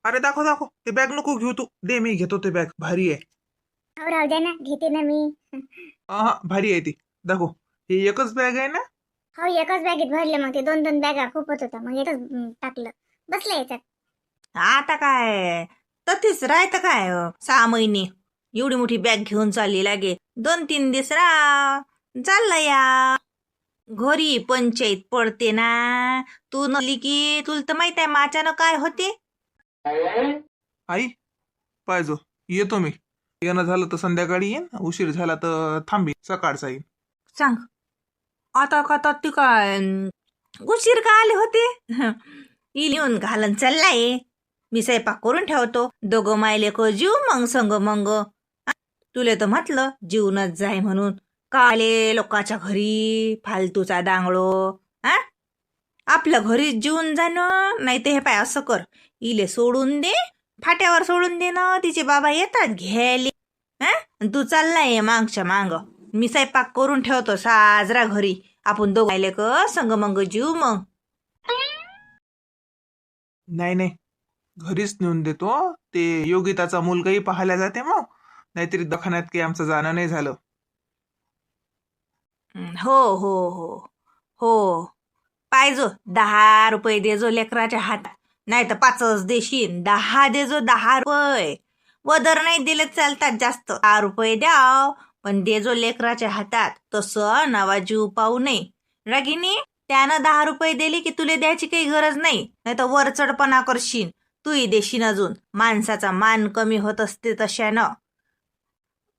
अरे दाखव दाखव, ते बॅग नको घेऊ तू, दे मी घेतो ते बॅग, भारी आहे. हो राहू द्या ना, घेते ना मी. हा भारी आहे ती, दाखव. ही एकच बॅग आहे ना? हो एकाच बॅगेत भरले, मग ते दोन दोन बॅगा खूपच होता, मग एकच टाकलं. बसलं याच्यात. आता काय ततीच राहतं काय 6 महिने एवढी मोठी बॅग घेऊन चालली लागे 2-3 दिवस चालला या घरी पंचायत पडते ना. तू नली की तुला तर माहित आहे माच्यानं काय होते. आई पाहिजो, येतो मी. येणं झालं तर संध्याकाळी येईन, उशीर झाला तर थांबी, सकाळचा येईन. सांग आता का ती काय उशीर का आले होते. ही लिहून घालून चाललाय. मी स्वयंपाक करून ठेवतो, दोघं मायले को जीव मग संग मग. तुले तर म्हटलं जीवनच जाय म्हणून, का आले लोकांच्या घरी फालतूचा दांगडो. हा आपल्या घरी जीवन जाणं नाही ते हे पाय असं कर, इले सोडून दे, फाट्यावर सोडून दे ना, तिचे बाबा येतात घ्यायले. हा तू चाललाय मागच्या मांग. मी स्वयंपाक करून ठेवतो साजरा घरी, आपण दोघं आले क संग मग जीव मग. नाही नाही, घरीच नेऊन देतो. ते योगिताचा मुलगाही पाहायला जाते मग, नाहीतरी दवाखान्यात काही आमचं जाणं नाही झालं. हो हो हो हो पाहिजो 10 रुपये देजो लेकराच्या हातात, नाही तर 5च देशील. 10 देजो, 10 रुपये. वदर नाही दिले चालतात, जास्त 10 रुपये द्याव, पण देजो लेकराच्या हातात. तसं नवा जीव पाहू नये रागिनी. त्यानं 10 रुपये दिले की तुले द्यायची काही गरज नाही, नाही तर वरचढपणा करशील. तूही देशील अजून. माणसाचा मान कमी होत असते तशानं.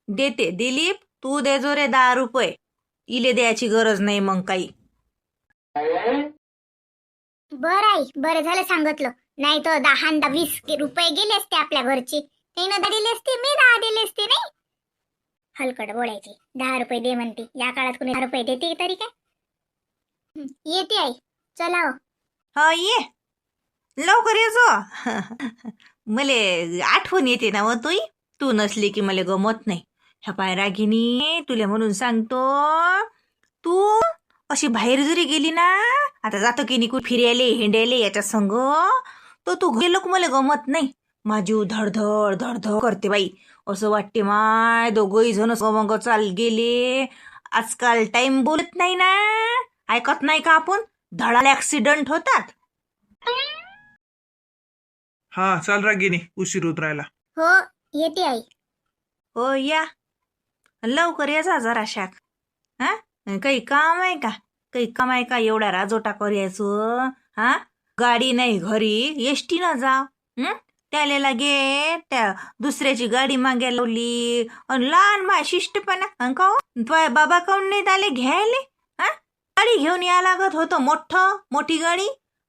देते दिलीप, तू देजो रे 10 रुपये. इले द्यायची गरज नाही मग काही. बरं आई, बरं झालं सांगितलं. नाही तर 10-20 रुपये गेले असते आपल्या घरचे. त्यानं 10 दिले असते, मी 10 दिले असते. नाही हलकट बोलायची. 10 रुपये दे म्हणते, या काळात कोणी 10 रुपये देते तरी काय. येते आई, चला हो. हा ये लवकर येजो. मले आठवण येते ना व तू नसली की मला गमत नाही. ह्या पाय रागिनी, तुला म्हणून सांगतो, तू अशी बाहेर जरी गेली ना, आता जातो की निकू फिरायले हिंडायले याच्या संग, तो तू गेलो की मला गमत नाही. माझी धडधड धडधड करते बाई. असं वाटते माय दोघही जण मग चाल गेले. आजकाल टाइम बोलत नाही ना, ऐकत नाही का आपण, धडाला ऍक्सिडेंट होतात. हा चाल रागिनी, उशीर होत राहिला. हो येते आई. हो या लवकर या जरा शाक. हा काही काम आहे का, काही काम आहे का एवढ्या राजोटा करायचं. हा गाडी नाही घरी, एसटी न जा. त्याला लागे त्या दुसऱ्याची गाडी मागे लावली, आणि लहान माय शिष्टपणा. का तुझ्या बाबा काऊन नाही आले घ्यायले. हा गाडी घेऊन या लागत होतं, मोठी गाडी.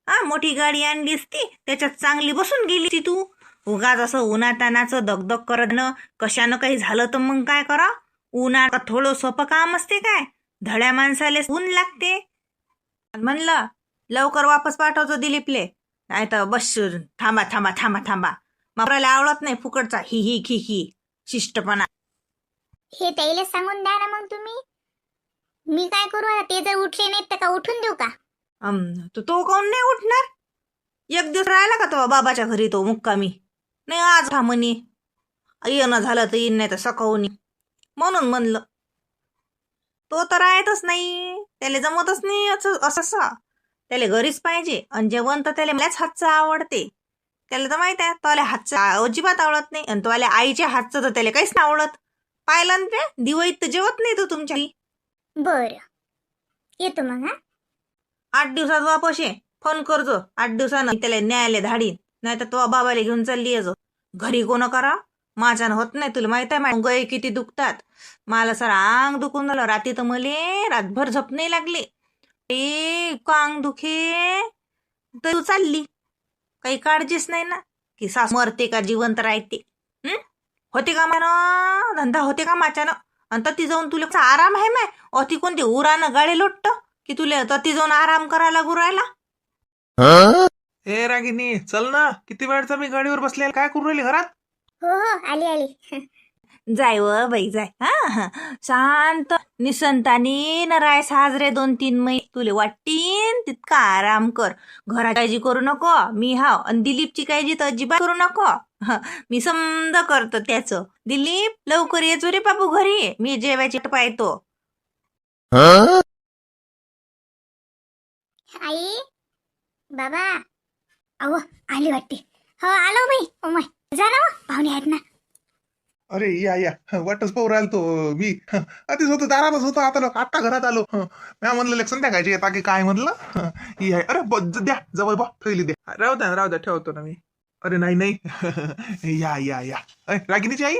हा मोठी गाडी आणलीस ती, त्याच्यात चांगली बसून गेली ती तू. उगाच असं उन्हातानाचं दगदग करत न, कशानं काही झालं तर मग काय करा. उन्हात थोडं सोपं काम असते काय, धड्या माणसाले ऊन लागते. म्हणलं लवकर वापस पाठवतो दिलीपले, नाही तर बस थांबा थांबा थांबा थांबा. मला आवडत नाही फुकटचा ही ही खी ही शिष्टपणा. हे त्याला सांगून द्या ना मग तुम्ही. मी काय करू आता, ते जर उठले नाहीत तर का उठून देऊ का. तो काऊन नाही उठणार. एक दिवस राहिला का तो बाबाच्या घरी तो मुक्कामी. नाही आज हा म्हणे, येणं झालं तर येईन, नाही तर सकाळून. म्हणून म्हणलं तो तर राहतच नाही, त्याला जमतच नाही असं. त्याला घरीच पाहिजे, आणि जेवण तर त्याला मलाच हातचं आवडते. त्याला तर माहित आहे त्याला हातचं अजिबात आवडत नाही, आणि तो आईच्या हातचं तर त्याला काहीच नाही आवडत. पाहिलं ना ते दिवाळीत तर जेवत नाही तो तुमच्या. बर येतो मग. हा 8 दिवसात वापस ये, फोन करजो 8 दिवसानं. त्याला न्यायला धाडीन, नाही तर तो बाबाला घेऊन चालली येजो. घरी कोण करा, माझ्यानं होत नाही. तुला माहित आहे माझ्या गय किती दुखतात. मला सर अंग दुखून झालं. रात्री तर मले रातभर झोप नाही लागली. अंग दुखे तर तू चालली, काही काळजीच नाही ना, की सास मरते का जिवंत राहते. होते का मानं धंदा, होते का माच्यानं. आणि तर ती जाऊन तुला आराम आहे माय, अति कोणते उरानं गाळे लोटत की तुला तर ती जाऊन आराम करायला गुरायला. ए रागिनी चल ना, किती वेळचा मी गाडीवर बसलेला, काय करू राहिली घरात. हो हो आली आली. जाय व बाई जाय. हा शांत निसंतानी न राय साजरे 2-3 महिने तुले वाटतीन तितका आराम कर. घराची काळजी करू नको मी हाव. आणि दिलीपची काळजी तर अजिबात करू नको. मी समज करतो त्याचं. दिलीप लवकर येचो रे बापू घरी, मी जेवायची पाहतो. आई बाबा अहो आली वाटते. हो आलो बाई. ओ माय जा ना हो, पाहुणे आहेत ना. अरे या या वाटच पाहू राहिलो तो मी. आधीच होतो दारातच होतो, आता घरात आलो. म्या म्हणलं संध्याकाळची येता की काय म्हणलं. ही आहे. अरे द्या जवळ बा थैली द्या. राहू द्या ठेवतो ना मी. अरे नाही या या या. रागिनीची आई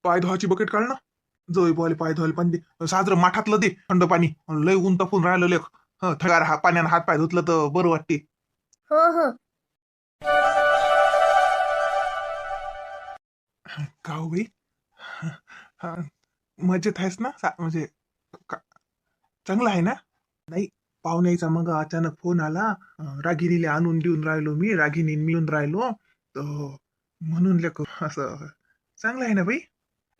पाय धुवाची बकेट काढ ना. जवळ बोले पाय धुवायला पाणी दे. साजरं माठातलं दे थंड पाणी. लय ऊन तपून राहिलं लेख. थगार पाण्यानं हात पाय धुतलं तर बरं वाटते. हो हो का हो बाई मजेत आहेस ना? म्हणजे चांगलं आहे ना? नाही पाहुण्याचा मग अचानक फोन आला. रागिनीला आणून देऊन राहिलो मी, रागिनी मिळून राहिलो तर म्हणून लेख असं चांगलं आहे ना बाई?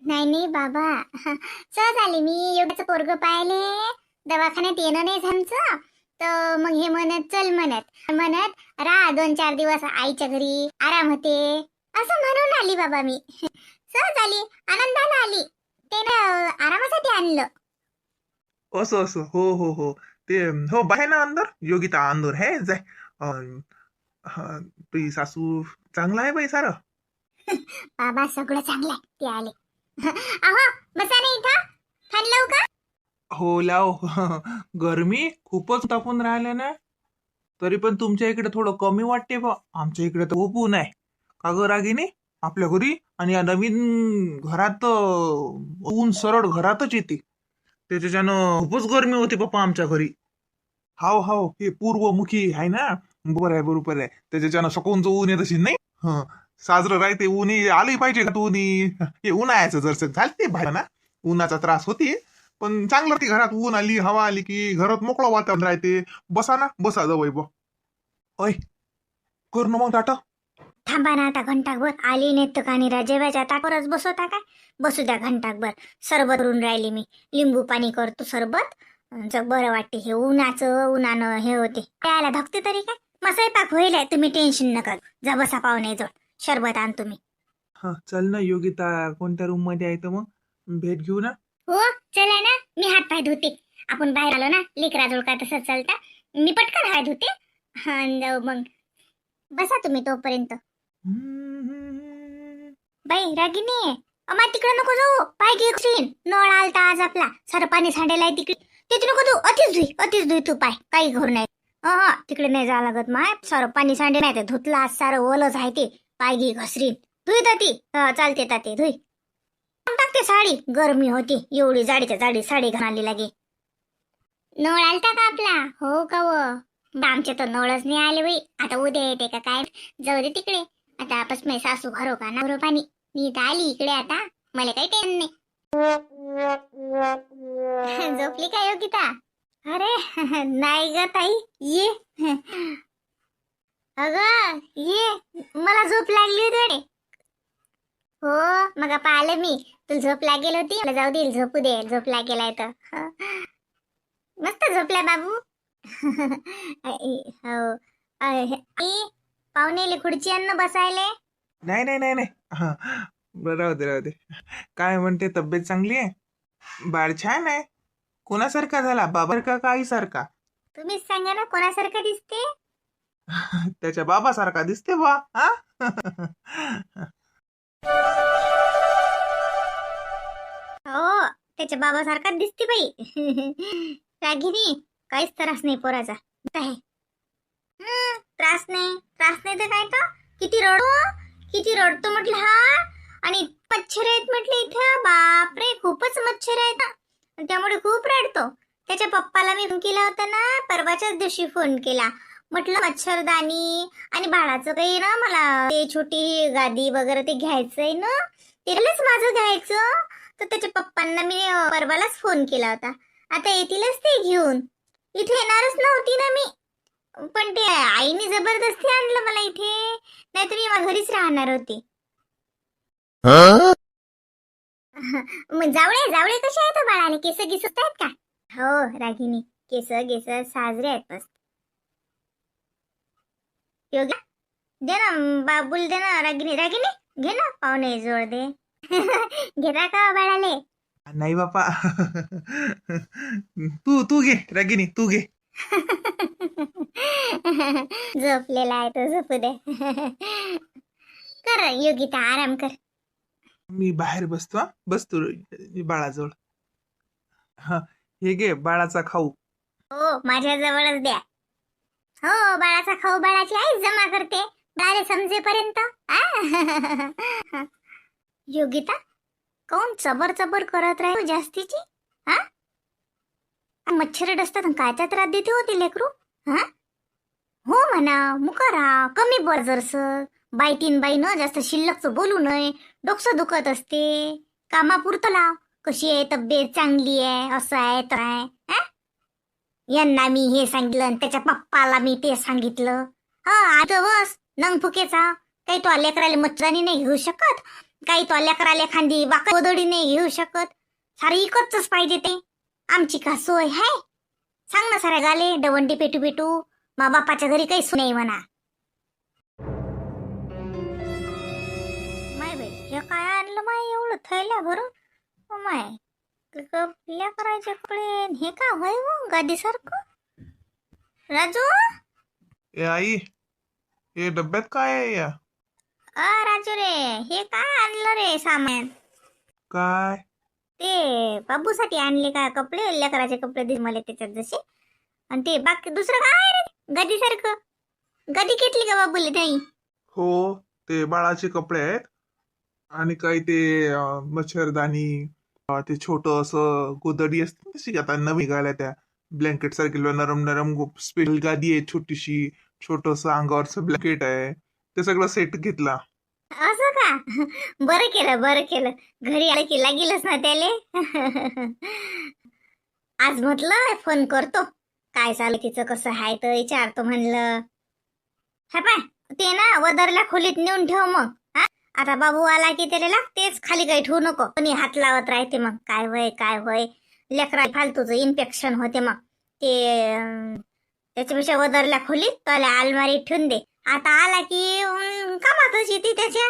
नाही बाबा सहज आले मी. एवढ्याच पोरग पाहिले दवाखान्यात येणं नाही झामचं. तर मग हे म्हणत चल म्हणत राहा 2-4 दिवस आईच्या घरी आराम होते असं म्हणून आली बाबा मी. सहज आली आनंदाने आली. त्यानं आरामासाठी आणलं. असं हो ते हो बाहे ना अंदर योगिता अंदर है जाय. तुझी सासू चांगला आहे बाई सारं. बाबा सगळं चांगलं आहे. ते आले. अहो बसा नाही इथं. फॅन लावू का? हो लाव. गरमी खूपच तापून राहिले ना. तरी पण तुमच्या इकडे थोडं कमी वाटते बा. आमच्या इकडे तर खूप ऊन आहे. का ग रागिनी आपल्या घरी आणि या नवीन घरात ऊन सरळ घरातच येते. त्याच्यानं खूपच गरमी होती पप्पा आमच्या घरी. हाव हे पूर्वमुखी आहे ना. बरोबर आहे त्याच्यानं सकून जो ऊन येत असेल नाही. साजरं राहते ऊन आलंही पाहिजे का ऊन. हे उन्हाळ्याचं जर झालते बाहेर ना उन्हाचा त्रास होते. पण चांगलं ती घरात ऊन आली हवा आली की घरात मोकळं वातावरण राहते. बसा जवळ बा. ओय कर ना मग टाटा. थांबा ना आता घंटाभर. आली नाही तर कानी जेवायच्या ताटावरच बसवता काय? बसू द्या घंटाभर. सरबत करून राहिली मी. लिंबू पाणी करतो सरबत. बरं वाटते. हे उन्हानं हे होते. प्यायला धकते तरी काय. मग स्वयंपाक होईल आहे. तुम्ही टेन्शन नका. जा बसा पाहुणे जवळ. सरबत आण तुम्ही. हा चल ना योगिता कोणत्या रूम मध्ये आहे तर मग भेट घेऊ ना. हो चला ना. मी हात पाय धुते. आपण बाहेर आलो ना लेकराजवळ काय तसं चालता. मी पटकन हात धुते. जाऊ मग. बसा तुम्ही तोपर्यंत. बाई रागिनी अमा तिकडे नको जाऊ. पाय घेशील. नळ आलता आज आपला. सारं पाणी सांडायला आहे तिकडे. तिथे नको तू. अतिच धुई तू पाय. काही घर नाही. तिकडे नाही जा लागत माय. सारं पाणी सांडे नाही. ते धुतलं आज सारं ओलच आहे ते. पाय घे घसरीन. धुई ती चालते ताते धुई. टाकते साडी. गरमी होती एवढी जाडीच्या जाडी साडी घालायला लागे. नळ आलता का आपला? हो का व. आमच्या तर नळच नाही आले बाई. आता उद्या येते का काय? जाऊ दे तिकडे. आता आपस में सासू भरो का ना भरो पाणी. मी तर आली इकडे आता. मला काही टेन्शन नाही. झोपली का योगिता? अरे नाही ग ताई ये. अगं ये मला झोप लागली होती. हो मग पाहिलं मी. तुला झोप लागेल होती. मला जाऊ दे झोपू दे. झोप लागेलाय तर मस्त झोपला बाबू. हो पाहुणेले खुर्ची अन्न बसायले. नाही राहू दे. काय म्हणते तब्येत चांगली आहे? बाळ छान आहे. कोणासारखा झाला? बाबासारखा का आईसारखा? तुम्हीच सांगा ना कोणासारखं दिसते? त्याच्या बाबासारखा दिसते बा. हो त्याच्या बाबासारखाच दिसते बाई. रागिनी काहीच त्रास नाही पोराचा. आहे त्रास नाही तर काय का. किती रडतो म्हटलं हा. आणि मच्छर आहेत म्हटलं इथं. बापरे खूपच मच्छर आहेत. त्यामुळे खूप रडतो. त्याच्या पप्पाला मी फोन केला होता ना. परवाच्याच दिवशी फोन केला. म्हटलं मच्छरदानी आणि बाळाचं काही ना मला ते छोटी गादी वगैरे ते घ्यायचंय ना. त्यालाच माझं घ्यायचं. तर त्याच्या पप्पांना मी परवालाच फोन केला होता. आता येतीलच ते घेऊन. इथे येणारच नव्हती ना मी. पण ते आईने जबरदस्ती आणलं मला इथे. नाहीतर मी घरीच राहणार होते. मग जावळे जावळे कसे आहेत हो बाळाले? केस गिसत आहेत का? हो रागिनी, केस गिस साजरे आहेत मस्त. योग्य दे ना बाबूल, दे ना रागिनी. रागिनी घे ना, पाहुणे जोड दे. घेता का बाळाले? नाही बापा. तू तू घे रागिनी, तू घे. झोपलेला आहे तो, झोपू दे. कर योगिता, आराम कर. मी बाहेर बसतो. बसतो बाळाजवळ. हा, हे घे बाळाचा खाऊ. हो माझ्या जवळच द्या. हो बाळाचा खाऊ बाळाची आई जमा करते बाळे समजेपर्यंत. योगिता काऊन चबर चबर करत राही जास्तीची? हा, मच्छर डसतात कायचा त्रास देते होती लेकरू? हा, हो म्हणा मुकारा, कमी बोल जरस. बाईटीन बाई न जास्त शिल्लकच बोलू नये. डोकं दुखत असते, कामापुरतं लाव. कशी आहे तब्येत? चांगली आहे, असं आहे तर आहे. यांना मी हे सांगितलं आणि त्याच्या पप्पाला मी ते सांगितलं. हा आता बस नंग फुकेचा. काही तो लेकराले मच्छरानी नाही घेऊ शकत, काही तो लेकराले खांदी वाकोदडी नाही घेऊ शकत. सारं इकतच पाहिजे ते. आमची का सोय आहे? सांग ना साऱ्या गाले डवंडी पेटू पेटू. मा बापाच्या घरी काही सुनाई म्हणा. माय बाई हे काय आणलं माय एवढं थैल्या भरून? माय लेकराचे कपडे हे का होय हो गादी सारखं? राजू, ए आई, हे डब्यात काय आहे या? राजू रे, हे काय आणलं रे सामान? काय? ते बाबूसाठी आणले का कपडे? लेकराचे कपडे दे मला त्याच्यात जसे. आणि ते बाकी दुसरं काय आहे रे गादी सारखं? गादी घेतली का बाबूले नाही? हो, ते बाळाचे कपडे आहेत. आणि काही ते मच्छरदानी, ते छोटं असं गोदडी असते तशी, आता नवीन निघाल्या त्या ब्लँकेट सारखी नरम नरम स्पेशल गादी आहे छोटीशी. छोटस अंगावरचं ब्लँकेट आहे. ते सगळं सेट घेतला. असं का? बरं केलं बरं केलं. घरी आलं की लागेलच ना त्याले. आज म्हटलं फोन करतो, काय चालू तिचं कसं आहे तर विचारतो म्हणलं. हा पाय ते ना वदरल्या खोलीत नेऊन ठेव मग. आता बाबू आला की त्याला लागतेच, खाली काही ठेवू नको. कोणी हात लावत राहते मग काय होय काय होय. लेकरा फालतूचं इन्फेक्शन होते मग ते. त्याच्यापेक्षा वदरल्या खोलीत त्याला अलमारीत ठेवून दे. आता आला की कामातच येते त्याच्या.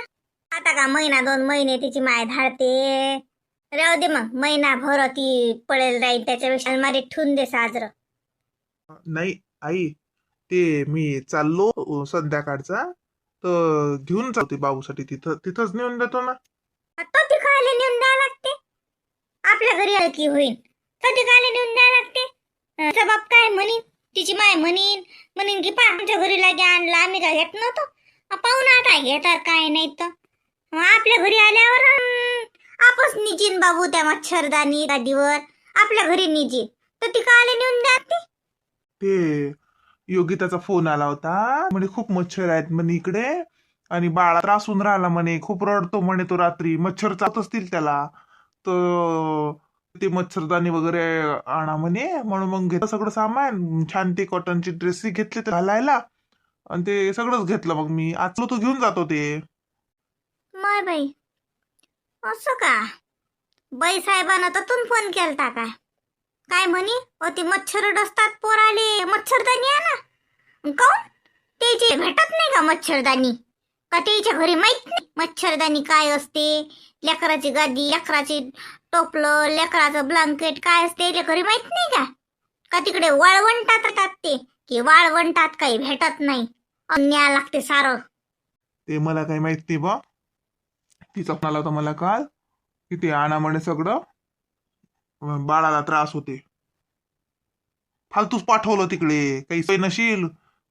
आता का महिना 2 महिने तिची माय धाडते. राहू दे मग, महिनाभर ती पळेल राहील. त्याच्यापेक्षा अलमारीत ठेवून दे साजरं. नाही आई, ते मी चाललो संध्याकाळचा, तर घेऊन जाते बाबूसाठी. तिथंच नेऊन देतो ना. तो ती खायला नेऊन द्यावं लागते. आपल्या घरी आलं की होईल. तो ती खायला नेऊन द्यावं लागते. त्याचा बाप काय म्हणीन? तिची माय म्हणीन की पा आमच्या घरी लागे आणलं, आम्ही काय घेत नव्हतो. पाहुणा काय घेतात काय नाही तर. आपल्या घरी आल्यावर आपच निजीन बाबू त्या मच्छरदानी गादीवर. आपल्या घरी निजीन तर ती खायला नेऊन द्या. ते योगिताचा फोन आला होता म्हणे खूप मच्छर आहेत म्हणे इकडे, आणि बाळा त्रासून राहिला म्हणे, खूप रडतो म्हणे तो रात्री. मच्छर चावत असतील त्याला, तर ते मच्छरदानी वगैरे आणा म्हणे. म्हणून मग घेतलं सगळं सामान. छान ते कॉटनची ड्रेसही घेतली ते घालायला, आणि ते सगळंच घेतलं. मग मी आज तो घेऊन जातो ते. माय बाई असं का? बाई साहेबांना तर तून फोन केलता का? काय म्हणी? ती मच्छर डसतात पोराले, मच्छरदानी आणा. काऊन त्याचे भेटत नाही का मच्छरदानी? का त्याच्या घरी माहित नाही मच्छरदानी काय असते? लेकराची गादी, लेकराची टोपलं, लेकराचं ब्लँकेट काय असते त्या घरी माहित नाही का? का तिकडे वाळवंटात राहतात ते, की वाळवंटात काही भेटत नाही, न्याय लागते सारं? ते मला काही माहित नाही बा. तिचा फोन आला होता मला काल की ते आणा म्हणे सगळं, बाळाला त्रास होते. फालतूच पाठवलं तिकडे, काही सोय नशील.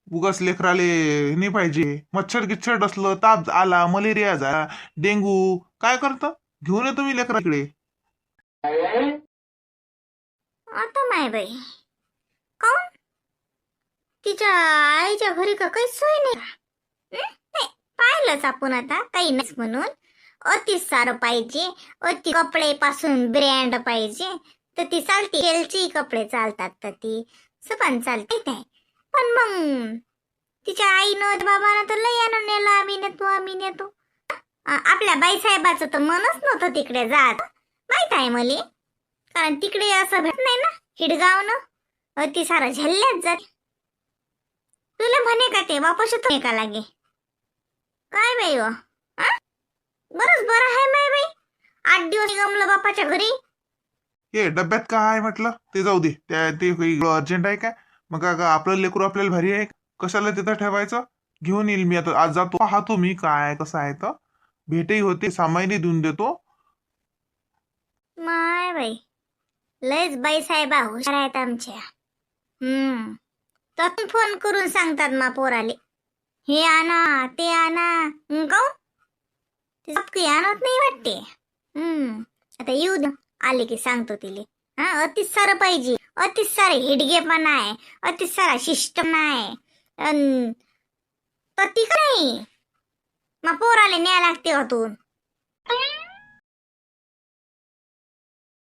उगाच लेकराले नाही पाहिजे. मच्छर गिच्छर डसलं, ताप आला, मलेरिया झाला, डेंगू, काय करतं? घेऊन येतो मी लेकराकडे. आता माय बाई काऊन तिच्या आईच्या घरी का काही सोय नाही? नाही पाहिलंच आपण आता, काही नाही म्हणून. अति सारं पाहिजे, अति कपडे पासून ब्रँड पाहिजे तर ती चालते. एलची कपडे चालतात तर ती सपान चालते. पण मग तिच्या आईनं बाबानं तर लय आणून नेलं, आम्ही नेतो. आपल्या बाईसाहेबाचं तर मनच नव्हतं तिकडे जात. माहित आहे मले, कारण तिकडे असं भेट नाही ना हिडगावनं, अति सारा झल्ल्यात जाते. तुला म्हणे का ते वापस येतो का लागे? काय बाई व बरंच बरं आहे माय बाई. 8 दिवस गमलं बापाच्या घरी. हे डब्यात काय आहे म्हटलं ते जाऊ दे. ते अर्जंट आहे काय? मग का आपलं लेकरू आपल्याला भारी आहे, कशाला तिथं ठेवायचं? घेऊन येईल मी आता. आज जातो, पाहतो मी काय कसं आहे तर. भेटही होते, सामाईने देऊन देतो. माय बाई लयच बाई साहेबा हुशार आहेत आमच्या. तर फोन करून सांगतात मा पोराले, हे आणा ते आणा. काऊन ते सबकी आणत नाही वाटते. आता येऊ दे, आले की सांगतो तिले. अतिच सारं पाहिजे, अतिच सारे हिडगेपणा आहे, अतिच सारा शिस्टम आहे. तर ती नाही मा पोराले न्याय लागते होतून.